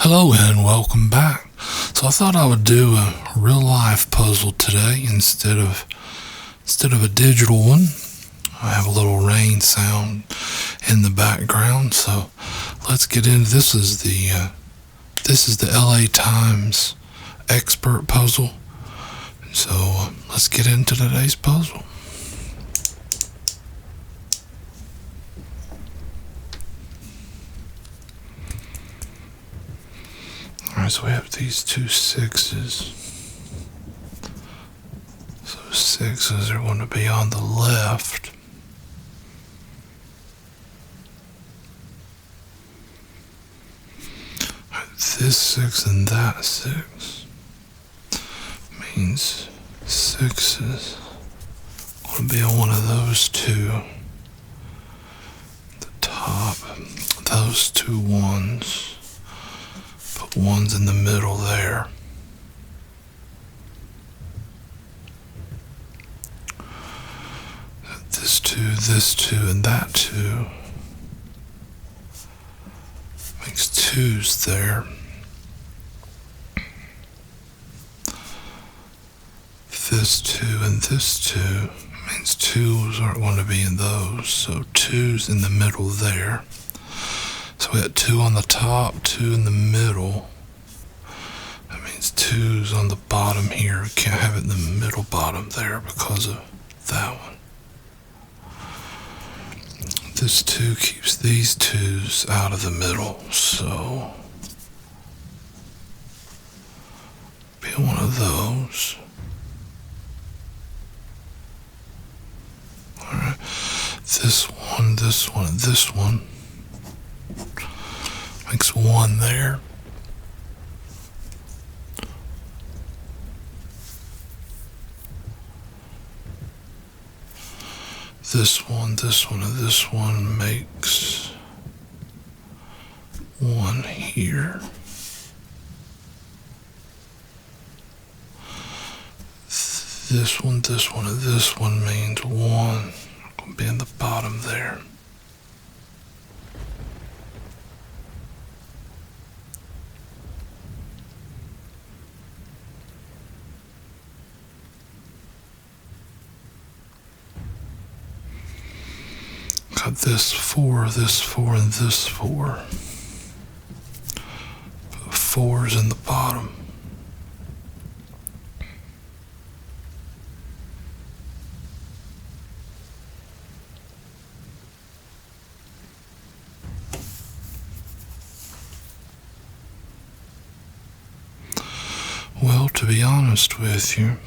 Hello and welcome back. So I thought I would do a real life puzzle today instead of a digital one. I have a little rain sound in the background, so let's get into this. This is the LA Times expert puzzle. So let's get into today's puzzle. Alright, so we have these two sixes. So sixes are going to be on the left. This six and that six means sixes going to be on one of those two. The top, those two ones. Put ones in the middle there. This two, and that two makes twos there. This two and this two means twos aren't going to be in those, so twos in the middle there. So we got two on the top, two in the middle. That means twos on the bottom here. We can't have it in the middle bottom there because of that one. This two keeps these twos out of the middle, so be one of those. Alright, this one, and this one makes one there. This one, and this one makes one here. This one, and this one means one will be in the bottom there. Got this four, and this four. Put fours in the bottom. Well, to be honest with you,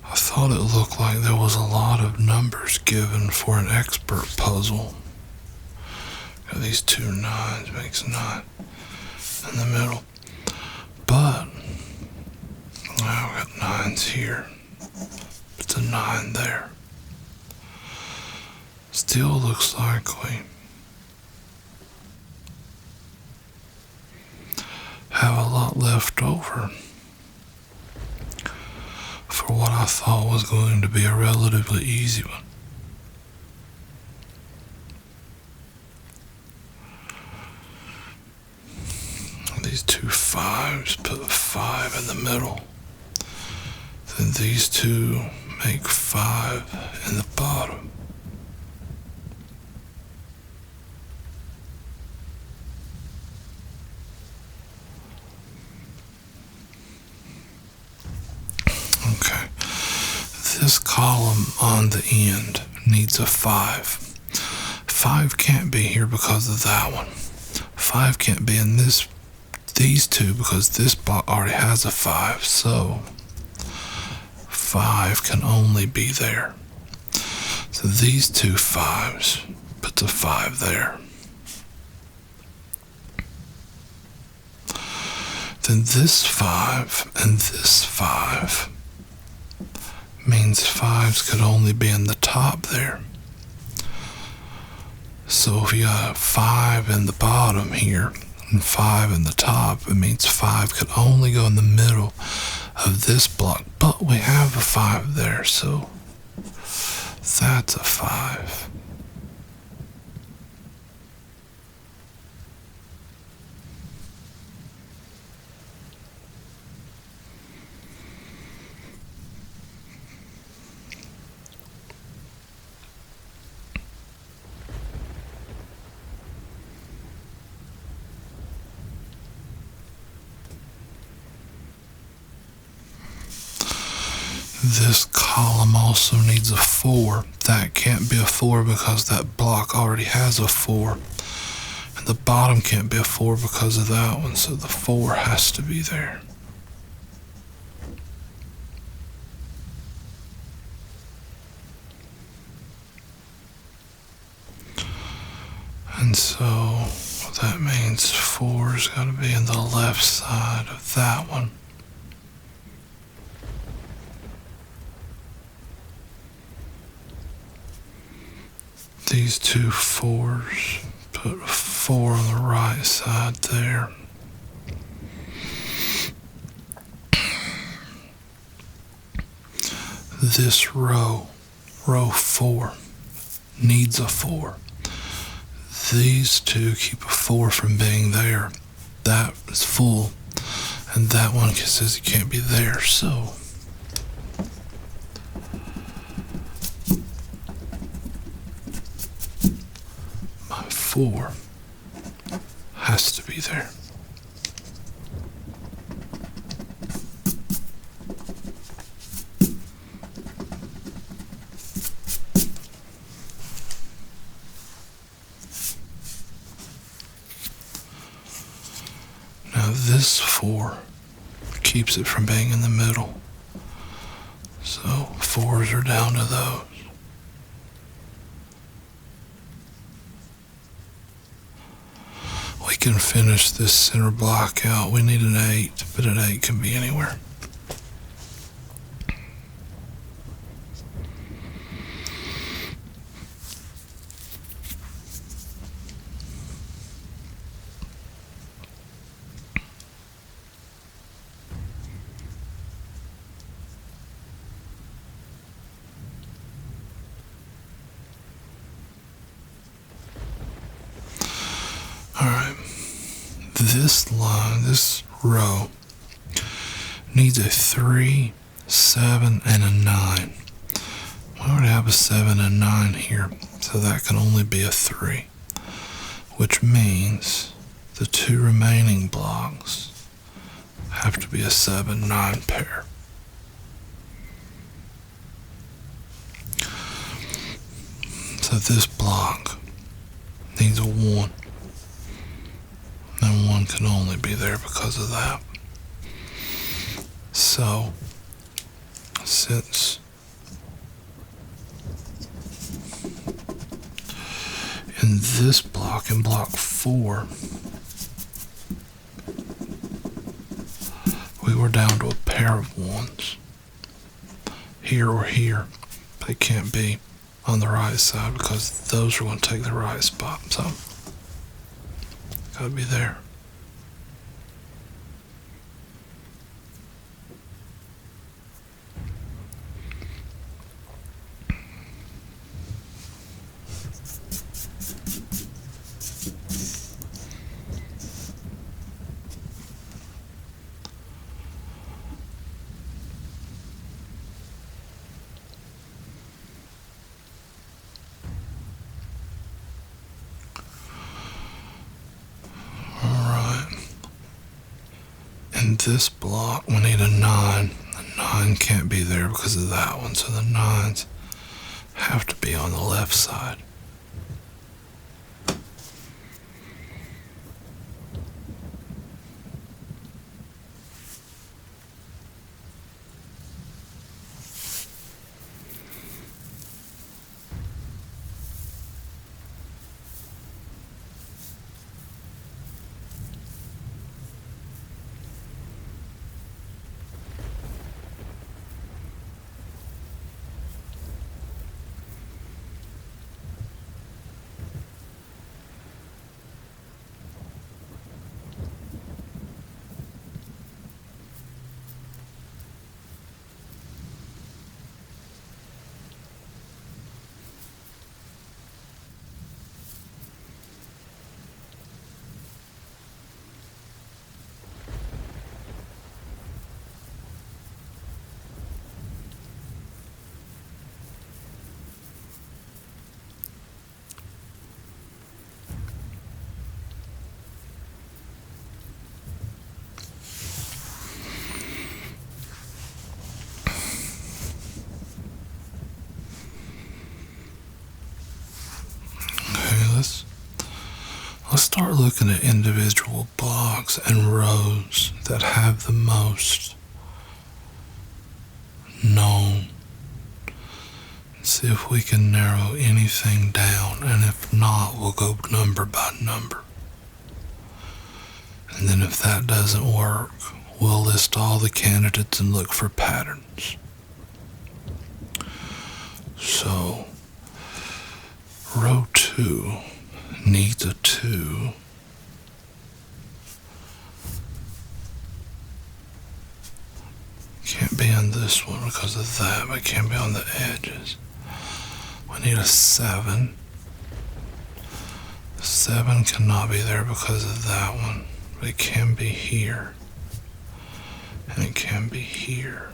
I thought it looked like there was a lot of numbers given for an expert puzzle. Got these two nines, makes 9 in the middle. But now we got nines here. It's a 9 there. Still looks like we have a lot left over for what I thought was going to be a relatively easy one. These two fives, put a 5 in the middle. Then these two make 5 in the bottom. Okay, this column on the end needs a 5. 5 can't be here because of that one. 5 can't be in these two because this already has a 5, so 5 can only be there. So these two 5s puts a 5 there. Then this 5 and this 5 means 5s could only be in the top there. So if you got a 5 in the bottom here and 5 in the top, it means 5 could only go in the middle of this block. But we have a 5 there, so that's a 5. This column also needs a 4. That can't be a 4 because that block already has a 4. And the bottom can't be a 4 because of that one, so the 4 has to be there. And so that means 4's got to be in the left side of that one. These two 4's, put a 4 on the right side there. This row 4, needs a 4. These two keep a 4 from being there. That is full, and that one says it can't be there, so my 4 has to be there. Now this 4 keeps it from being in the middle. So 4s are down to those. We can finish this center block out. We need an 8, but an 8 can be anywhere. Alright, this line, this row, needs a 3, 7, and a 9. We already have a 7 and 9 here, so that can only be a 3, which means the two remaining blocks have to be a 7, 9 pair. So this block needs a 1. And 1 can only be there because of that. So, since in this block, in block 4, we were down to a pair of 1s. Here or here. They can't be on the right side because those are going to take the right spot. So, gotta be there. In this block, we need a 9. The 9 can't be there because of that one, so the 9s have to be on the left side. start looking at individual blocks and rows that have the most known. See if we can narrow anything down, and if not, we'll go number by number. And then if that doesn't work, we'll list all the candidates and look for patterns. So, row 2 needs a 2. Can't be on this one because of that, but can't be on the edges. We need a 7. 7 cannot be there because of that one, but it can be here. And it can be here.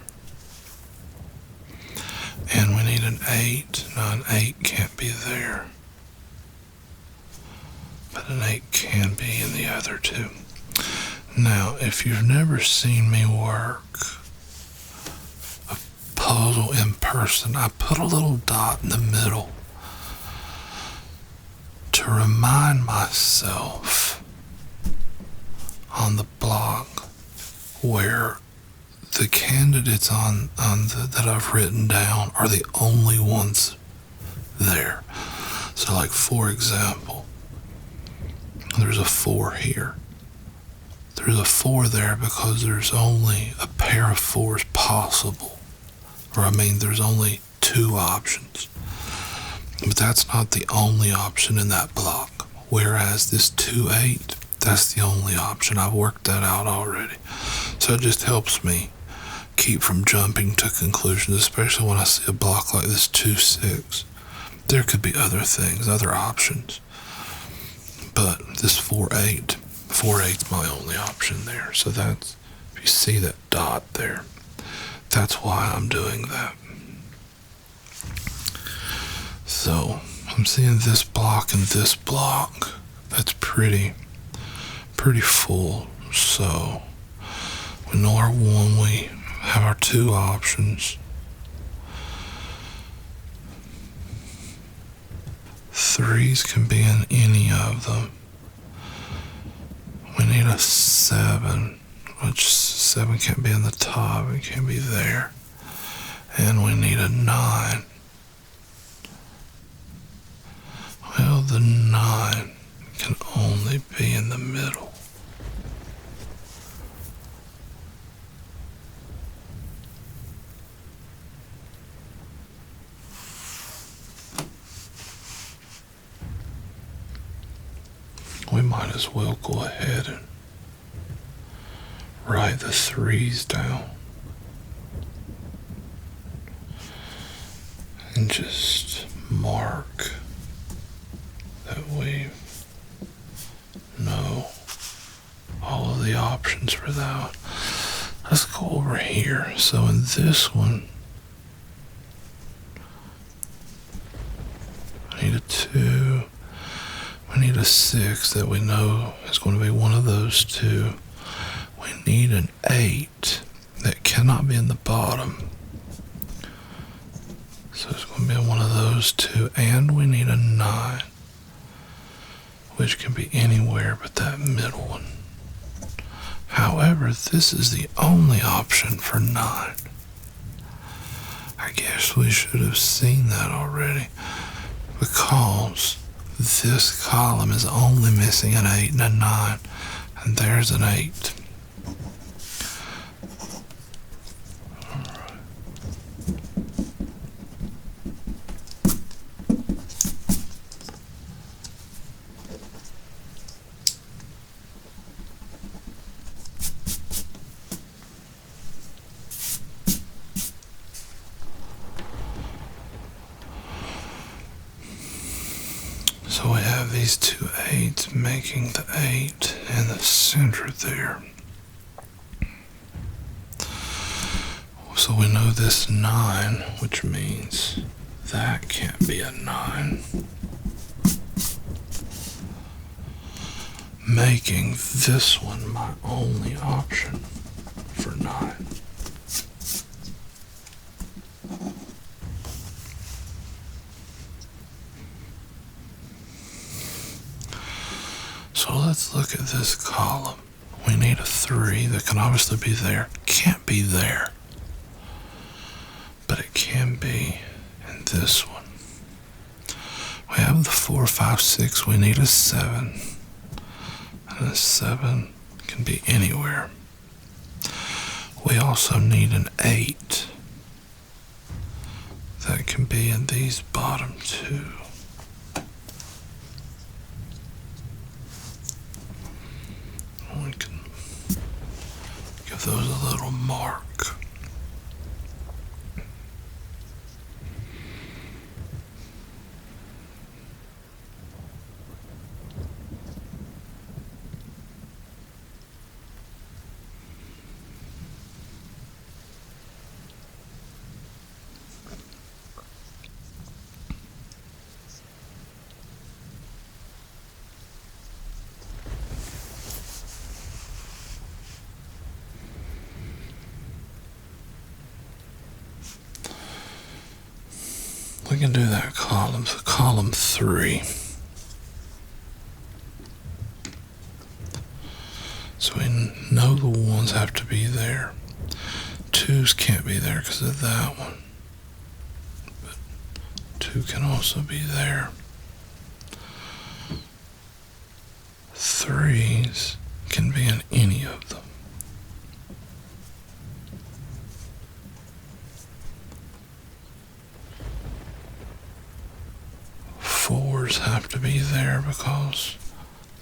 And we need an 8. Now an 8 can't be there. But an 8 can be in the other two. Now, if you've never seen me work a puzzle in person, I put a little dot in the middle to remind myself on the block where the candidates that I've written down are the only ones there. So like, for example, there's a 4 here. There's a 4 there because there's only a pair of 4s possible. There's only 2 options. But that's not the only option in that block. Whereas this 2-8, that's the only option. I've worked that out already. So it just helps me keep from jumping to conclusions, especially when I see a block like this 2-6. There could be other things, other options. But this 4-8, 4-8's my only option there. So that's, if you see that dot there, that's why I'm doing that. So I'm seeing this block and this block. That's pretty full. So we know our 1, we have our 2 options. 3s can be in any of them. We need a 7, which 7 can't be in the top, it can't be there. And we need a 9. Well, the 9 can only be in the middle. We might as well go ahead and write the 3s down and just mark that we know all of the options for that. Let's go over here. So in this one, I need a 2. We need a 6 that we know is going to be one of those 2. We need an 8 that cannot be in the bottom. So it's going to be one of those 2. And we need a 9, which can be anywhere but that middle one. However, this is the only option for 9. I guess we should have seen that already, because this column is only missing an 8 and a 9, and there's an 8. So we have these 2 8s making the 8 in the center there. So we know this 9, which means that can't be a 9. Making this one my only option for 9. So let's look at this column. We need a 3 that can obviously be there. Can't be there. But it can be in this one. We have the 4, 5, 6. We need a 7. And a 7 can be anywhere. We also need an 8. That can be in these bottom two. We can give those a little mark. We can do that column, so column 3. So we know the 1s have to be there. 2s can't be there because of that one. But 2 can also be there. 3s can be in any of them. 4s have to be there because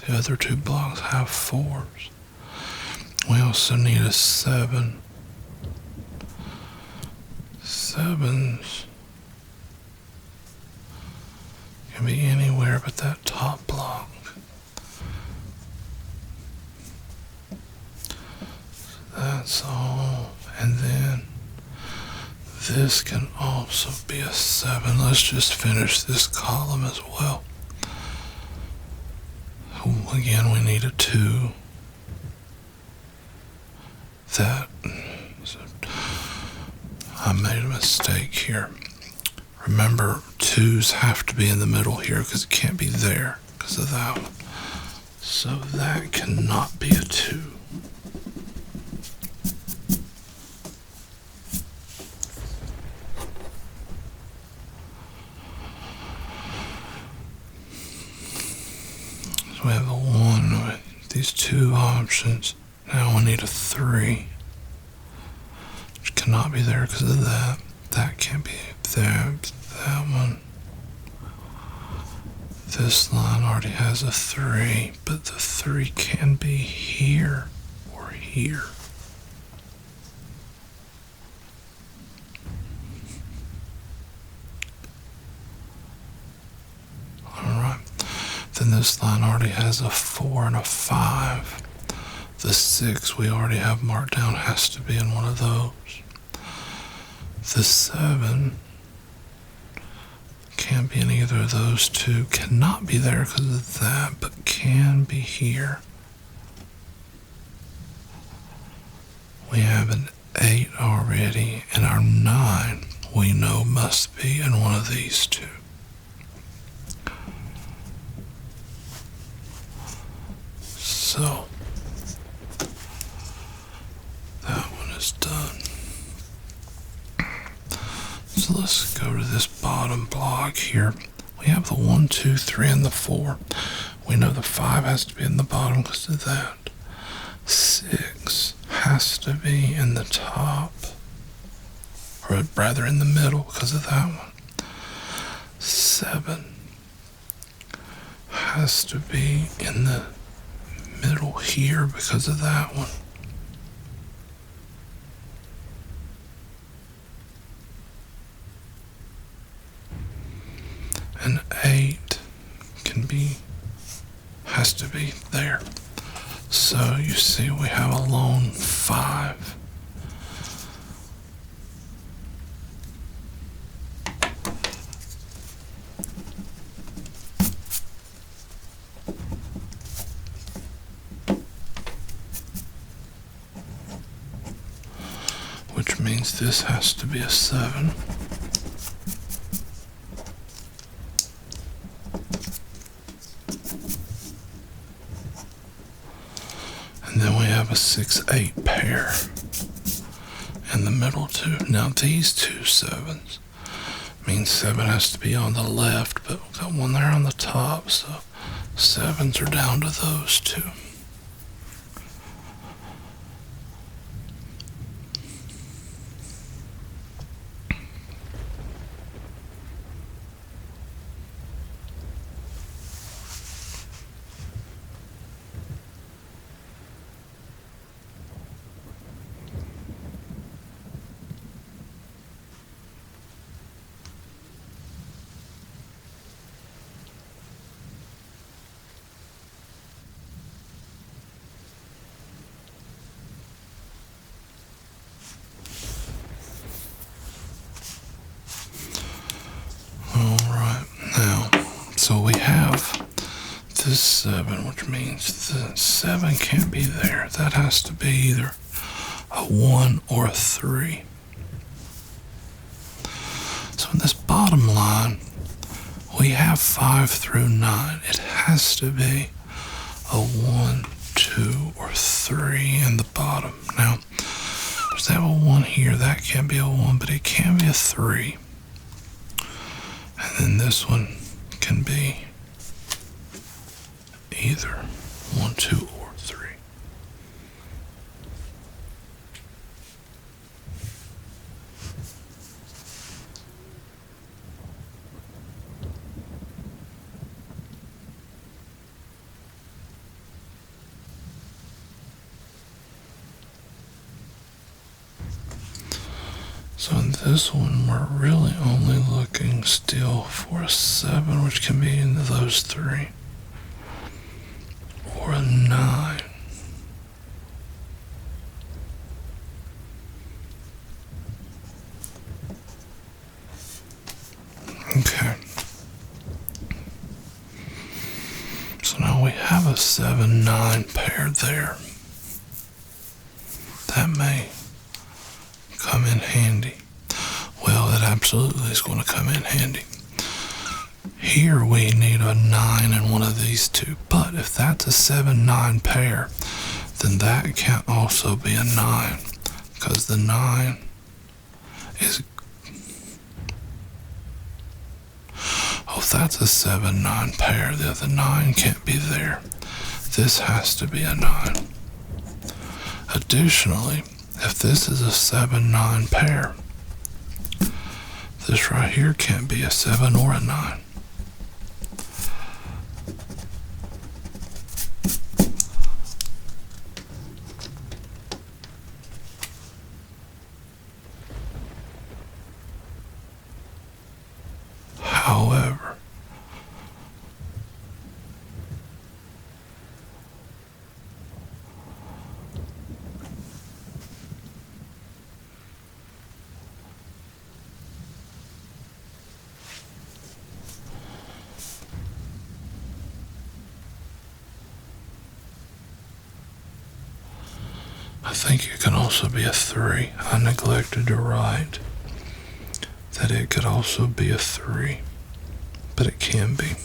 the other 2 blocks have 4s. We also need a 7. 7s can be anywhere but that top block. So that's all. And then this can also be a 7. Let's just finish this column as well. Again, we need a 2. I made a mistake here. Remember, 2s have to be in the middle here because it can't be there because of that one. So that cannot be a 2. So we have a 1 with these 2 options. Now we need a 3. Which cannot be there because of that. That can't be there. That one. This line already has a 3, but the 3 can be here or here. Alright. Then this line already has a 4 and a 5. The 6 we already have marked down has to be in one of those. The 7 can't be in either of those 2. Cannot be there because of that, but can be here. We have an 8 already, and our 9 we know must be in one of these 2. So that one is done. So let's go to this bottom block here. We have the 1, 2, 3, and the 4. We know the 5 has to be in the bottom because of that. 6 has to be in the top, or rather in the middle because of that one. 7 has to be in the middle here because of that one. And 8 has to be there. So you see we have a lone 5. Which means this has to be a 7. And then we have a 6-8 pair in the middle too. Now these two sevens means 7 has to be on the left, but we've got one there on the top, so sevens are down to those two. So we have this 7, which means the 7 can't be there. That has to be either a 1 or a 3. So in this bottom line, we have 5 through 9. It has to be a 1, 2, or 3 in the bottom. Now, there's have a 1 here. That can't be a 1, but it can be a 3. And then this one can be either 1, 2, or 3. So in this one, we're really only looking still for a 7, which can be into those 3, or a 9. Okay. So now we have a 7-9 pair there. That may come in handy. Well, it absolutely is going to come in handy. Here we need a 9 in one of these two, but if that's a 7-9 pair, then that can also be a 9, because the 9 is... Oh, if that's a 7-9 pair, the other 9 can't be there. This has to be a 9. Additionally, if this is a 7-9 pair, this right here can't be a 7 or a 9. However, I think it can also be a 3. I neglected to write that it could also be a 3, but it can be.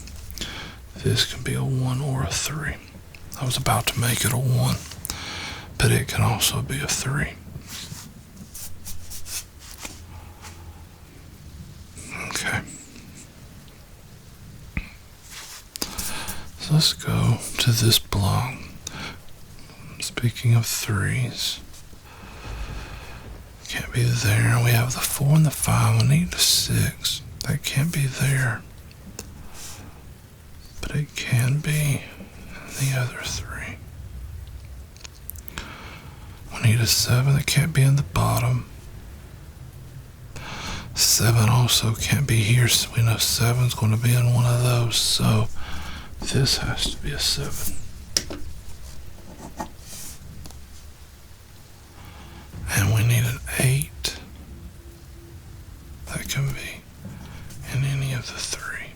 This can be a 1 or a 3. I was about to make it a 1, but it can also be a 3. Okay. So let's go to this block. Speaking of 3s, can't be there. We have the 4 and the 5. We need the 6. That can't be there, but it can be the other 3. We need a 7 that can't be in the bottom. 7 also can't be here, so we know 7's going to be in one of those, so this has to be a 7. And we need an 8 that can be in any of the 3.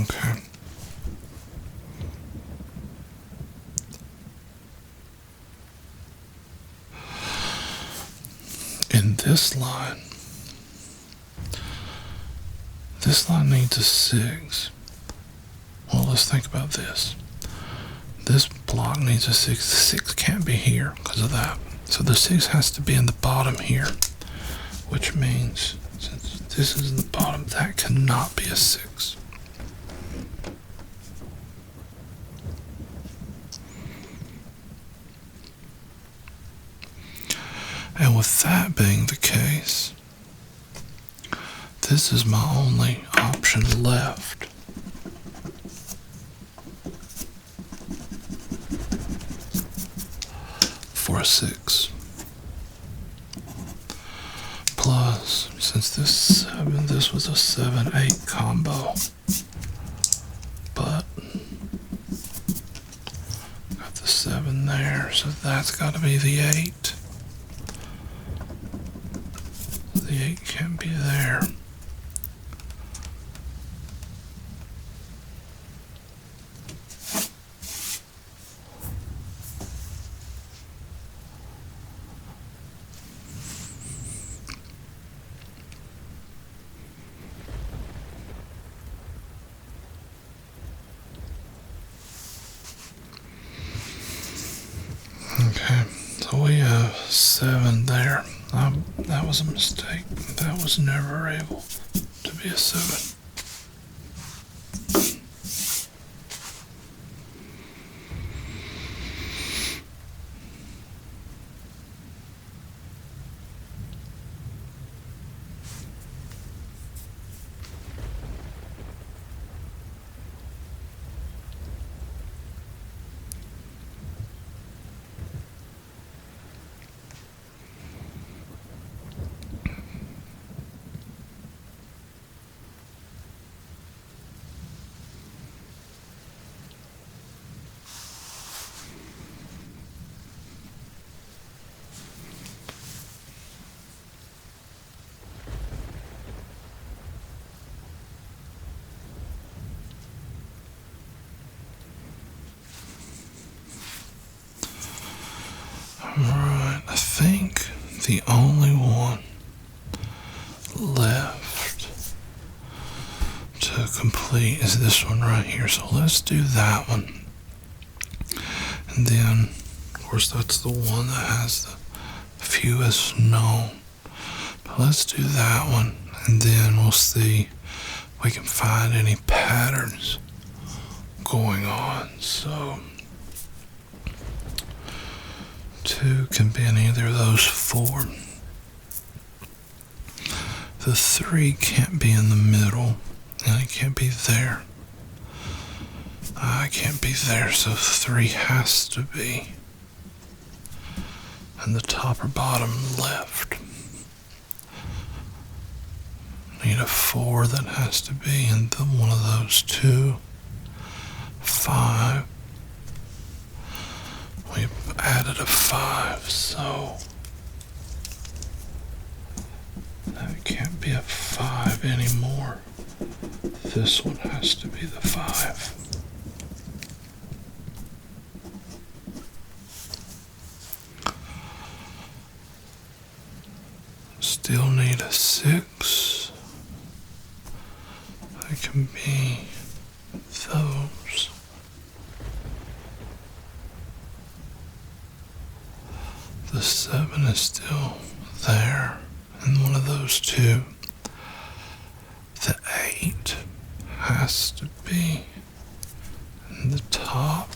Okay. And this line needs a 6. Well, let's think about this. This block needs a 6. The 6 can't be here because of that. So the 6 has to be in the bottom here, which means since this is in the bottom, that cannot be a 6. And with that being the case, this is my only option left. For a 6. Plus, since this was a 7-8 combo, but got the 7 there, so that's got to be the 8. The 8 can't be there. Okay, so we have 7 there. That was a mistake. That was never able to be a 7. Alright, I think the only one left to complete is this one right here. So let's do that one. And then, of course, that's the one that has the fewest known. But let's do that one, and then we'll see if we can find any patterns going on. So 2 can be in either of those 4. The 3 can't be in the middle, and it can't be there. I can't be there, so 3 has to be in the top or bottom left. Need a 4 that has to be in one of those 2. 5. We've added a 5, so that can't be a 5 anymore. This one has to be the 5. Still need a 6. That can be those. The 7 is still there in one of those 2. The 8 has to be in the top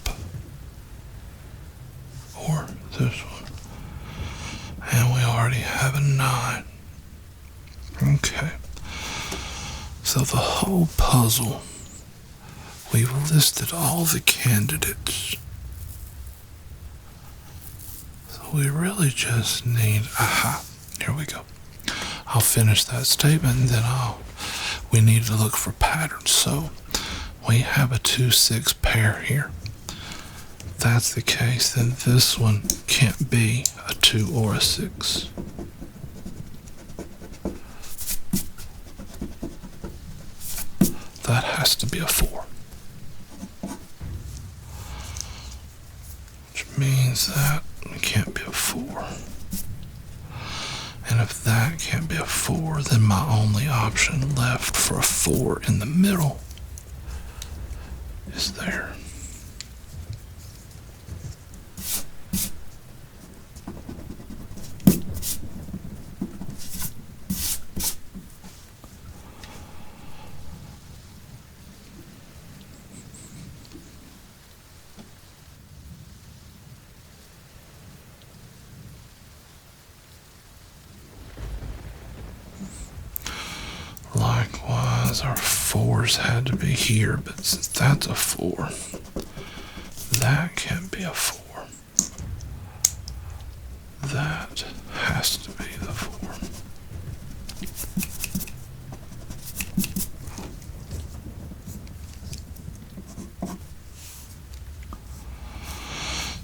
or this one. And we already have a 9. Okay. So the whole puzzle, we've listed all the candidates. We really just need, here we go. I'll finish that statement and then we need to look for patterns. So we have a 2-6 pair here. If that's the case, then this one can't be a 2 or a 6. That has to be a 4. Which means that it can't be a 4. And if that can't be a 4, then my only option left for a 4 in the middle is there. Likewise, our 4s had to be here, but since that's a 4, that can't be a 4. That has to be the 4.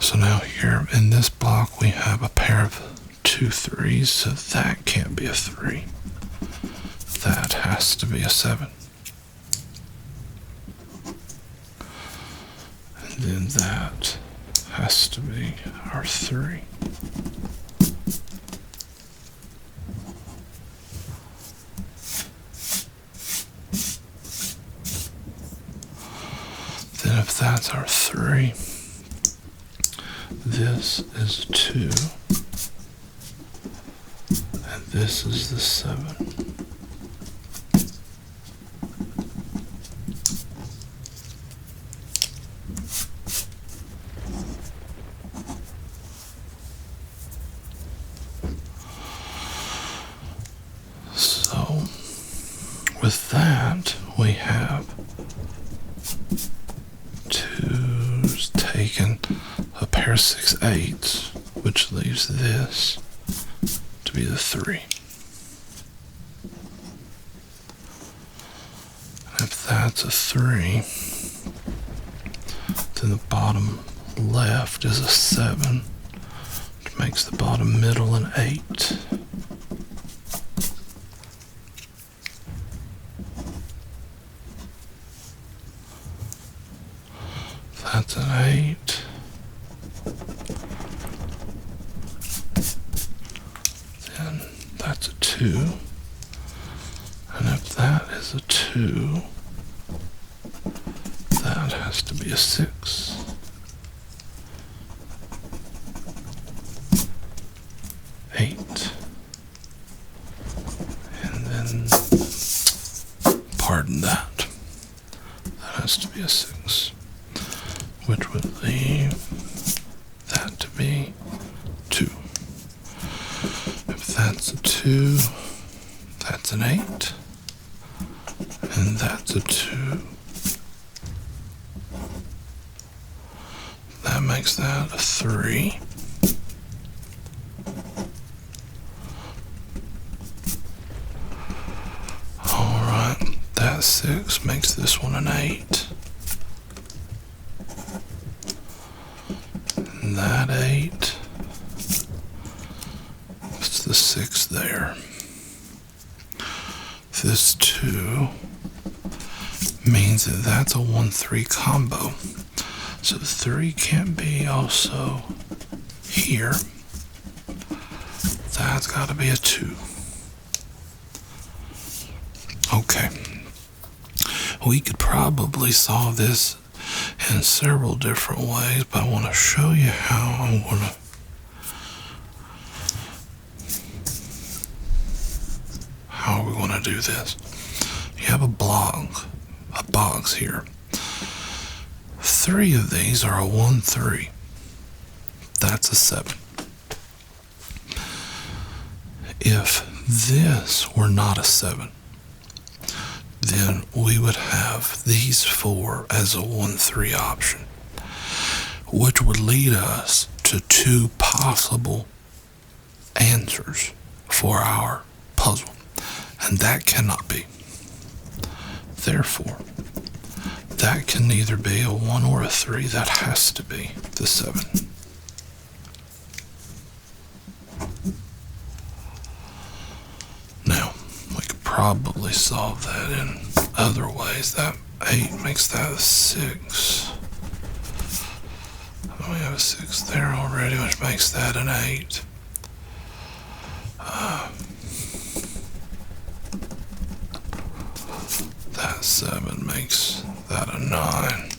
So now here in this block we have a pair of 2 3s, so that can't be a 3. That has to be a 7. And then that has to be our 3. Then if that's our 3, this is 2, and this is the 7. So with that, we have 2's taken a pair of 6 8s, which leaves this to be the 3. And if that's a 3, then the bottom left is a 7, which makes the bottom middle an 8. That's an 8. Then that's a 2. And if that is a 2, that has to be a 6. Eight. And then, pardon that. That has to be a 6. Which would leave that to be 2. If that's a 2, that's an 8, and that's a 2. That makes that a 3. Alright, that 6 makes this one an 8. That 8, it's the 6 there. This 2 means that that's a 1-3 combo. So 3 can't be also here. That's got to be a 2. Okay. We could probably solve this in several different ways, but I want to show you how I'm going to how we're going to do this. You have a box here. 3 of these are a 1-3. That's a 7. If this were not a 7, then we would have these 4 as a 1-3 option, which would lead us to 2 possible answers for our puzzle, and that cannot be. Therefore, that can neither be a 1 or a 3. That has to be the 7. Now, we could probably solve that in other ways. That 8 makes that a 6. We have a 6 there already, which makes that an 8. That 7 makes that a 9.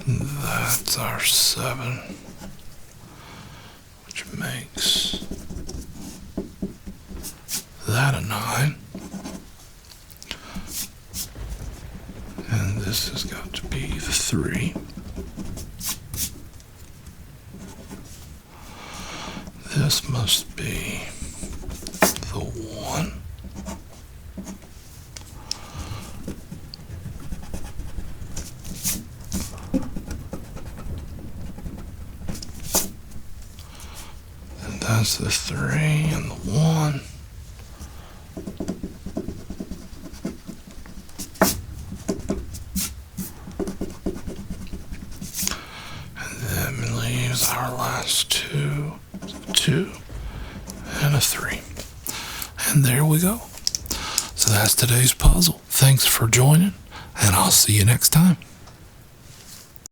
That's our 7, which makes that a 9. And this has got to be the 3. This must be the 1. And that's the 3 and the 1. And then leaves our last 2. 2 and a 3. And there we go. So that's today's puzzle. Thanks for joining, and I'll see you next time.